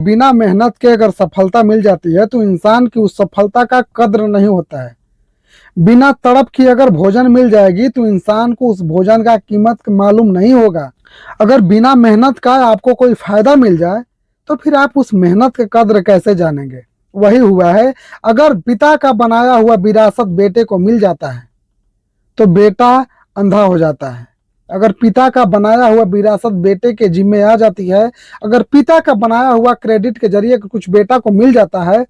बिना मेहनत के अगर सफलता मिल जाती है तो इंसान की उस सफलता का कद्र नहीं होता है। बिना तड़प की अगर भोजन मिल जाएगी तो इंसान को उस भोजन का कीमत मालूम नहीं होगा। अगर बिना मेहनत का आपको कोई फायदा मिल जाए तो फिर आप उस मेहनत के कद्र कैसे जानेंगे। वही हुआ है, अगर पिता का बनाया हुआ विरासत बेटे को मिल जाता है तो बेटा अंधा हो जाता है। अगर पिता का बनाया हुआ विरासत बेटे के जिम्मे आ जाती है, अगर पिता का बनाया हुआ क्रेडिट के जरिए कुछ बेटा को मिल जाता है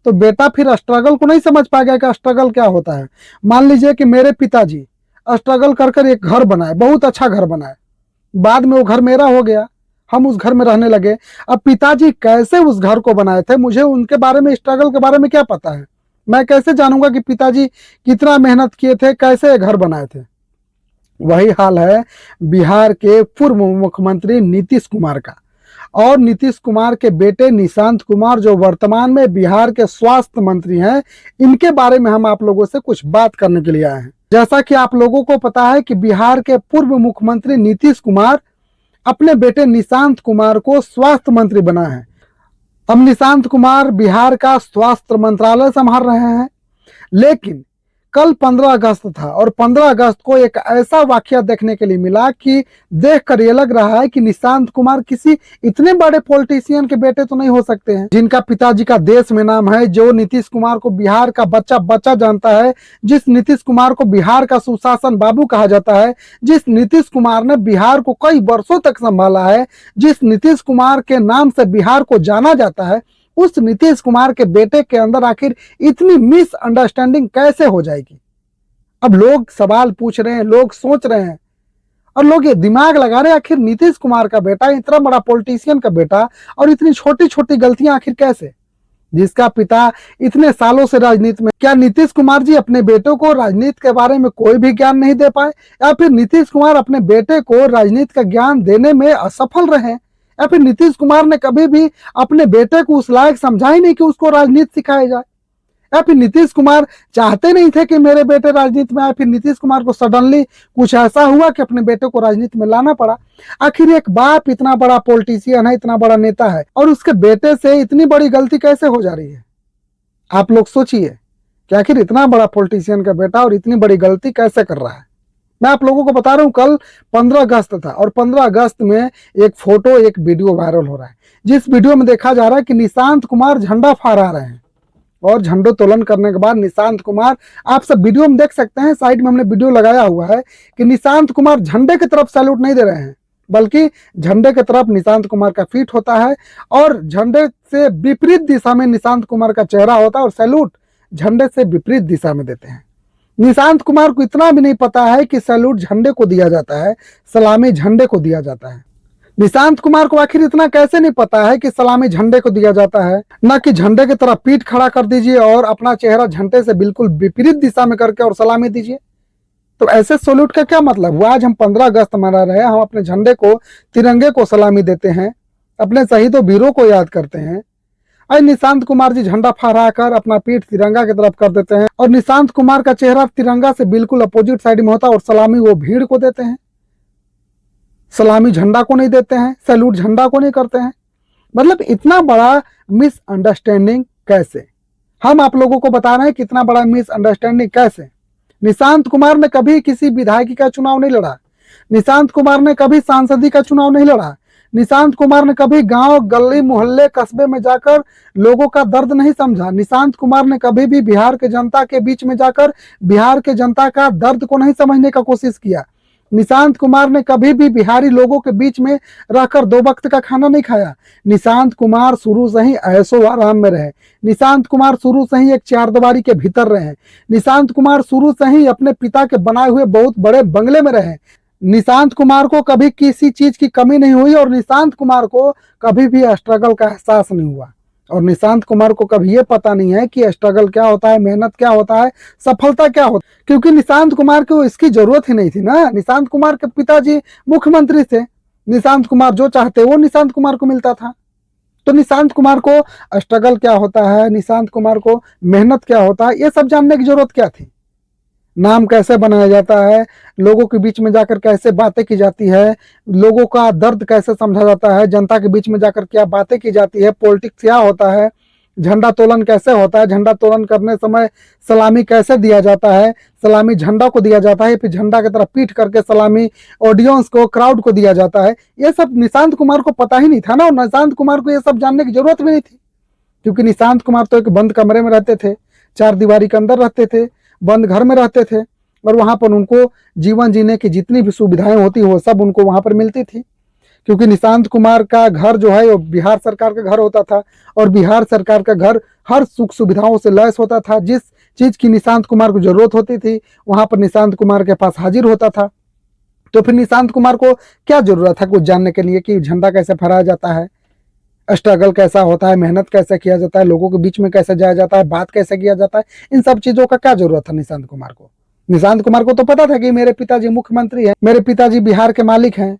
तो बेटा फिर स्ट्रगल को नहीं समझ पाएगा कि स्ट्रगल क्या होता है। मान लीजिए कि मेरे पिताजी स्ट्रगल कर कर एक घर बनाए, बहुत अच्छा घर बनाए, बाद में वो घर मेरा हो गया, हम उस घर में रहने लगे। अब पिताजी कैसे उस घर को बनाए थे, मुझे उनके बारे में, स्ट्रगल के बारे में क्या पता है। मैं कैसे जानूंगा कि पिताजी कितना मेहनत किए थे, कैसे घर बनाए थे। वही हाल है बिहार के पूर्व मुख्यमंत्री नीतीश कुमार का और नीतीश कुमार के बेटे निशांत कुमार जो वर्तमान में बिहार के स्वास्थ्य मंत्री हैं। इनके बारे में हम आप लोगों से कुछ बात करने के लिए आए हैं। जैसा कि आप लोगों को पता है कि बिहार के पूर्व मुख्यमंत्री नीतीश कुमार अपने बेटे निशांत कुमार को स्वास्थ्य मंत्री बना है। अब निशांत कुमार बिहार का स्वास्थ्य मंत्रालय संभाल रहे हैं। लेकिन कल 15 अगस्त था और 15 अगस्त को एक ऐसा वाकया देखने के लिए मिला कि देखकर ये लग रहा है कि निशांत कुमार किसी इतने बड़े पॉलिटिशियन के बेटे तो नहीं हो सकते हैं, जिनका पिताजी का देश में नाम है, जो नीतीश कुमार को बिहार का बच्चा बच्चा जानता है, जिस नीतीश कुमार को बिहार का सुशासन बाबू कहा जाता है, जिस नीतीश कुमार ने बिहार को कई वर्षों तक संभाला है, जिस नीतीश कुमार के नाम से बिहार को जाना जाता है, उस नीतीश कुमार के बेटे के अंदर आखिर इतनी मिसअंडरस्टैंडिंग कैसे हो जाएगी। अब लोग सवाल पूछ रहे हैं, लोग सोच रहे हैं और लोग ये दिमाग लगा रहे हैं, आखिर नीतीश कुमार का बेटा, इतना बड़ा पॉलिटिशियन का बेटा, और इतनी छोटी छोटी गलतियां आखिर कैसे, जिसका पिता इतने सालों से राजनीति में। क्या नीतीश कुमार जी अपने बेटों को राजनीति के बारे में कोई भी ज्ञान नहीं दे पाए, या फिर नीतीश कुमार अपने बेटे को राजनीति का ज्ञान देने में असफल रहे, या फिर नीतीश कुमार ने कभी भी अपने बेटे को उस लायक समझा ही नहीं कि उसको राजनीति सिखाया जाए, या फिर नीतीश कुमार चाहते नहीं थे कि मेरे बेटे राजनीति में आए, फिर नीतीश कुमार को सडनली कुछ ऐसा हुआ कि अपने बेटे को राजनीति में लाना पड़ा। आखिर एक बाप इतना बड़ा पॉलिटिशियन है, इतना बड़ा नेता है, और उसके बेटे से इतनी बड़ी गलती कैसे हो जा रही है। आप लोग सोचिए कि आखिर इतना बड़ा पॉलिटिशियन का बेटा और इतनी बड़ी गलती कैसे कर रहा है। मैं आप लोगों को बता रहा हूं, कल 15 अगस्त था और 15 अगस्त में एक फोटो, एक वीडियो वायरल हो रहा है, जिस वीडियो में देखा जा रहा है कि निशांत कुमार झंडा फहरा रहे हैं और झंडोत्तोलन करने के बाद निशांत कुमार, आप सब वीडियो में देख सकते हैं, साइड में हमने वीडियो लगाया हुआ है कि निशांत कुमार झंडे की तरफ सैल्यूट नहीं दे रहे हैं, बल्कि झंडे की तरफ निशांत कुमार का फीट होता है और झंडे से विपरीत दिशा में निशांत कुमार का चेहरा होता है और सैल्यूट झंडे से विपरीत दिशा में देते हैं। निशांत कुमार को इतना भी नहीं पता है कि सैल्यूट झंडे को दिया जाता है, सलामी झंडे को दिया जाता है। निशांत कुमार को आखिर इतना कैसे नहीं पता है कि सलामी झंडे को दिया जाता है, ना कि झंडे की तरफ पीठ खड़ा कर दीजिए और अपना चेहरा झंडे से बिल्कुल विपरीत दिशा में करके और सलामी दीजिए। तो ऐसे सैल्यूट का क्या मतलब हुआ। आज हम 15 अगस्त मना रहे हैं, हम अपने झंडे को, तिरंगे को सलामी देते हैं, अपने शहीदों वीरों को याद करते हैं। आज निशांत कुमार जी झंडा फहरा कर अपना पीठ तिरंगा की तरफ कर देते हैं और निशांत कुमार का चेहरा तिरंगा से बिल्कुल अपोजिट साइड में होता है और सलामी वो भीड़ को देते हैं, सलामी झंडा को नहीं देते हैं, सैल्यूट झंडा को नहीं करते हैं। मतलब इतना बड़ा मिसअंडरस्टैंडिंग कैसे। हम आप लोगों को बता रहे हैं कितना बड़ा मिसअंडरस्टैंडिंग कैसे। निशांत कुमार ने कभी किसी विधायकी का चुनाव नहीं लड़ा, निशांत कुमार ने कभी सांसदी का चुनाव नहीं लड़ा, निशांत कुमार ने कभी गांव गली मोहल्ले कस्बे में जाकर लोगों का दर्द नहीं समझा, निशांत कुमार ने कभी भी बिहार के जनता के बीच में जाकर बिहार के जनता का दर्द को नहीं समझने का कोशिश किया, निशांत कुमार ने कभी भी बिहारी लोगों के बीच में रहकर 2 वक्त का खाना नहीं खाया। निशांत कुमार शुरू से ही ऐशो आराम में रहे, निशांत कुमार शुरू से ही एक चारदीवारी के भीतर रहे, निशांत कुमार शुरू से ही अपने पिता के बनाए हुए बहुत बड़े बंगले में रहे। निशांत कुमार को कभी किसी चीज की कमी नहीं हुई और निशांत कुमार को कभी भी स्ट्रगल का एहसास नहीं हुआ, और निशांत कुमार को कभी ये पता नहीं है कि स्ट्रगल क्या होता है, मेहनत क्या होता है, सफलता क्या होता है, क्योंकि निशांत कुमार को इसकी जरूरत ही नहीं थी ना। निशांत कुमार के पिताजी मुख्यमंत्री थे, निशांत कुमार जो चाहते वो निशांत कुमार को मिलता था। तो निशांत कुमार को स्ट्रगल क्या होता है, निशांत कुमार को मेहनत क्या होता है, ये सब जानने की जरूरत क्या थी। नाम कैसे बनाया जाता है, लोगों के बीच में जाकर कैसे बातें की जाती है, लोगों का दर्द कैसे समझा जाता है, जनता के बीच में जाकर क्या बातें की जाती है, पॉलिटिक्स क्या होता है, झंडा तोलन कैसे होता है, झंडा तोलन करने समय सलामी कैसे दिया जाता है, सलामी झंडा को दिया जाता है, फिर झंडा की तरफ पीठ करके सलामी ऑडियंस को, क्राउड को दिया जाता है। ये सब निशांत कुमार को पता ही नहीं था ना, और निशांत कुमार को ये सब जानने की जरूरत भी नहीं थी, क्योंकि निशांत कुमार तो एक बंद कमरे में रहते थे, चार दीवारी के अंदर रहते थे, बंद घर में रहते थे, और वहां पर उनको जीवन जीने की जितनी भी सुविधाएं होती वो सब उनको वहां पर मिलती थी, क्योंकि निशांत कुमार का घर जो है वो बिहार सरकार का घर होता था, और बिहार सरकार का घर हर सुख सुविधाओं से लैस होता था। जिस चीज की निशांत कुमार को जरूरत होती थी वहां पर निशांत कुमार के पास हाजिर होता था। तो फिर निशांत कुमार को क्या जरूरत था कुछ जानने के लिए कि झंडा कैसे फहराया जाता है, स्ट्रगल कैसा होता है, मेहनत कैसे किया जाता है, लोगों के बीच में कैसे जाया जाता है, बात कैसे किया जाता है, इन सब चीजों का क्या जरूरत था निशांत कुमार को। निशांत कुमार को तो पता था कि मेरे पिताजी मुख्यमंत्री हैं, मेरे पिताजी बिहार के मालिक हैं,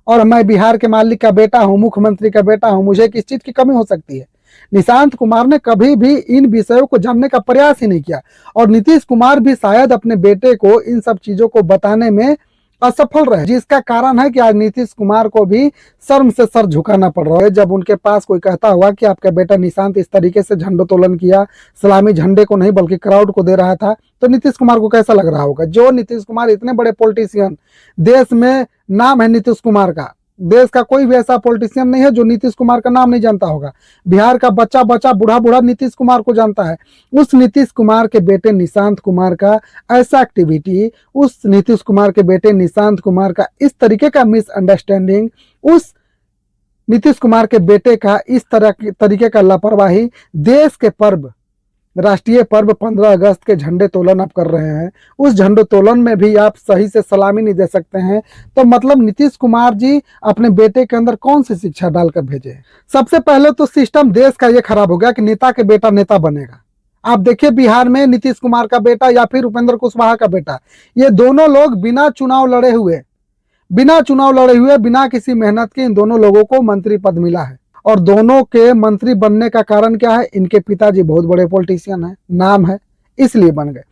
और मैं बिहार के मालिक का बेटा हूं, मुख्यमंत्री का बेटा हूं, मुझे किस चीज की कमी हो सकती है। निशांत कुमार ने कभी भी इन विषयों को जानने का प्रयास ही नहीं किया, और नीतीश कुमार भी शायद अपने बेटे को इन सब चीजों को बताने में असफल रहे, जिसका कारण है कि आज नीतीश कुमार को भी शर्म से सर झुकाना पड़ रहा है। जब उनके पास कोई कहता हुआ कि आपका बेटा निशांत इस तरीके से झंडोत्तोलन किया, सलामी झंडे को नहीं बल्कि क्राउड को दे रहा था, तो नीतीश कुमार को कैसा लग रहा होगा। जो नीतीश कुमार इतने बड़े पॉलिटिशियन, देश में नाम है नीतीश कुमार का, देश का कोई भी ऐसा पॉलिटिशियन नहीं है जो नीतीश कुमार का नाम नहीं जानता होगा। बिहार का बच्चा बच्चा बूढ़ा बूढ़ा नीतीश कुमार को जानता है। उस नीतीश कुमार के बेटे निशांत कुमार का ऐसा एक्टिविटी, उस नीतीश कुमार के बेटे निशांत कुमार का इस तरीके का मिसअंडरस्टैंडिंग, उस नीतीश कुमार के बेटे का इस तरीके का लापरवाही, देश के पर्व, राष्ट्रीय पर्व 15 अगस्त के झंडे तोलन आप कर रहे हैं, उस झंडे तोलन में भी आप सही से सलामी नहीं दे सकते हैं, तो मतलब नीतीश कुमार जी अपने बेटे के अंदर कौन सी शिक्षा डालकर भेजे। सबसे पहले तो सिस्टम देश का ये खराब हो गया कि नेता के बेटा नेता बनेगा। आप देखिए बिहार में नीतीश कुमार का बेटा या फिर उपेंद्र कुशवाहा का बेटा, ये दोनों लोग बिना चुनाव लड़े हुए, बिना किसी मेहनत के इन दोनों लोगों को मंत्री पद मिला है। और दोनों के मंत्री बनने का कारण क्या है, इनके पिताजी बहुत बड़े पॉलिटिशियन हैं, नाम है, इसलिए बन गए।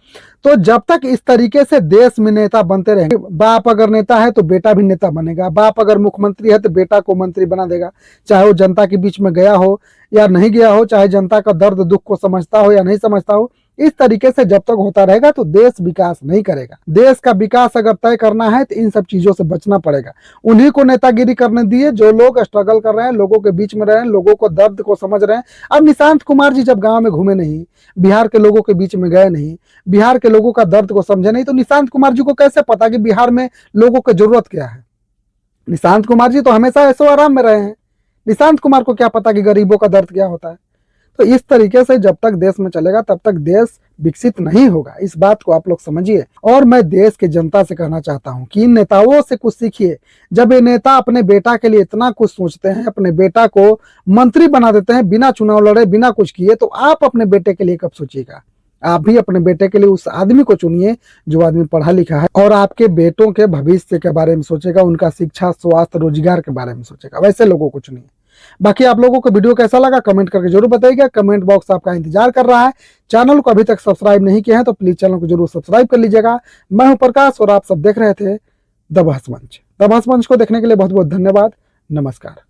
तो जब तक इस तरीके से देश में नेता बनते रहेंगे, बाप अगर नेता है तो बेटा भी नेता बनेगा, बाप अगर मुख्यमंत्री है तो बेटा को मंत्री बना देगा, चाहे वो जनता के बीच में गया हो या नहीं गया हो, चाहे जनता का दर्द दुख को समझता हो या नहीं समझता हो। इस तरीके से जब तक होता रहेगा तो देश विकास नहीं करेगा। देश का विकास अगर तय करना है तो इन सब चीजों से बचना पड़ेगा। उन्हीं को नेतागिरी करने दिए जो लोग स्ट्रगल कर रहे हैं, लोगों के बीच में रहे हैं, लोगों को दर्द को समझ रहे हैं। अब निशांत कुमार जी जब गांव में घूमे नहीं, बिहार के लोगों के बीच में गए नहीं, बिहार के लोगों का दर्द को समझे नहीं, तो निशांत कुमार जी को कैसे पता कि बिहार में लोगों की जरूरत क्या है। निशांत कुमार जी तो हमेशा ऐसो आराम में रहे हैं, निशांत कुमार को क्या पता कि गरीबों का दर्द क्या होता है। तो इस तरीके से जब तक देश में चलेगा तब तक देश विकसित नहीं होगा, इस बात को आप लोग समझिए। और मैं देश की जनता से कहना चाहता हूं कि इन नेताओं से कुछ सीखिए। जब ये नेता अपने बेटा के लिए इतना कुछ सोचते हैं, अपने बेटा को मंत्री बना देते हैं बिना चुनाव लड़े, बिना कुछ किए, तो आप अपने बेटे के लिए कब सोचिएगा। आप भी अपने बेटे के लिए उस आदमी को चुनिए जो आदमी पढ़ा लिखा है और आपके बेटों के भविष्य के बारे में सोचेगा, उनका शिक्षा, स्वास्थ्य, रोजगार के बारे में सोचेगा, वैसे लोगों को चुनिए। बाकी आप लोगों को वीडियो कैसा लगा कमेंट करके जरूर बताइएगा, कमेंट बॉक्स आपका इंतजार कर रहा है। चैनल को अभी तक सब्सक्राइब नहीं किया है तो प्लीज चैनल को जरूर सब्सक्राइब कर लीजिएगा। मैं हूं प्रकाश और आप सब देख रहे थे द बहस मंच। द बहस मंच को देखने के लिए बहुत बहुत धन्यवाद। नमस्कार।